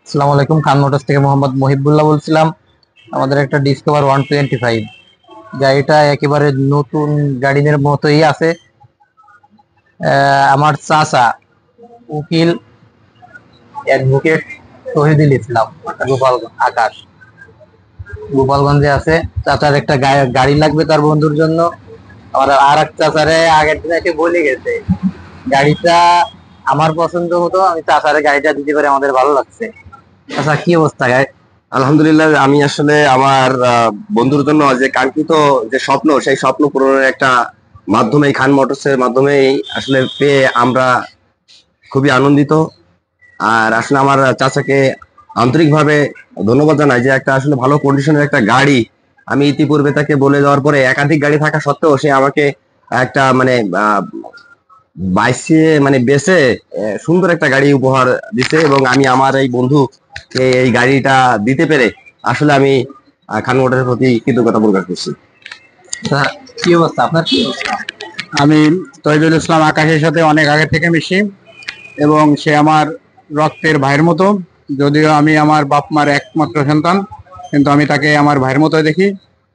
আসসালামু আলাইকুম, খান মোটরস থেকে মোহাম্মদ মহিবুল্লাহ বলছিলাম। আমাদের একটা ডিসকভার 125 গাড়িটা একেবারে নতুন গাড়িদের মতোই আছে। আমার চাচা উকিল অ্যাডভোকেট শহীদুল ইসলাম গোপাল আকাশ গোপালগঞ্জে আছে। চাচার একটা গাড়ি লাগবে তার বন্ধুর জন্য। আমার আর এক চাচারে আগের দিন এসে বলে গেছে গাড়িটা আমার পছন্দ হতো, আমি চাচারে গাড়িটা দিতে পারে, আমাদের ভালো লাগছে। আচ্ছা, কি অবস্থা গাড়ি? আলহামদুলিল্লাহ, আমি আসলে আমার বন্ধুর জন্য যে কাঙ্ক্ষিত যে স্বপ্ন, সেই স্বপ্ন পূরণের একটা মাধ্যমে খান মোটরস এর মাধ্যমেই আসলে পেয়ে আমরা খুবই আনন্দিত। আর আসলে আমার চাচাকে আন্তরিকভাবে ধন্যবাদ জানাই যে একটা আসলে ভালো কন্ডিশনের একটা গাড়ি, আমি ইতিপূর্বে তাকে বলে দেওয়ার পরে একাধিক গাড়ি থাকা সত্ত্বেও সে আমাকে একটা মানে বাইশে মানে বেসে সুন্দর একটা গাড়ি উপহার দিতে, এবং আমি আমার এই বন্ধুকে এই গাড়িটা দিতে পেরে আসলে আমি খান মোটরের প্রতি কৃতজ্ঞতা প্রকাশ করছি। আচ্ছা, কি অবস্থা আপনার? কি অবস্থা? আমি তহিদুল ইসলাম আকাশের সাথে অনেক আগে থেকে মিশি এবং সে আমার রক্তের ভাইয়ের মতো। যদিও আমি আমার বাপ মার একমাত্র সন্তান, কিন্তু আমি তাকে আমার ভাইয়ের মতোই দেখি।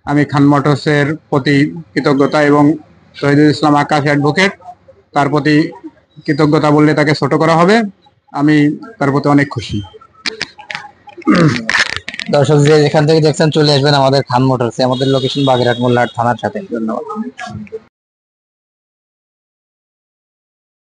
আমি খান মোটরসের প্রতি কৃতজ্ঞতা এবং তহিদুল ইসলাম আকাশ অ্যাডভোকেট, তার প্রতি কৃতজ্ঞতা বললে তাকে ছোট করা হবে। আমি তার প্রতি অনেক খুশি। দর্শক যে যেখান থেকে দেখছেন চলে আসবেন আমাদের খান মোটরসে। আমাদের লোকেশন বাগেরহাট মোল্লাহাট থানার সাথে। ধন্যবাদ।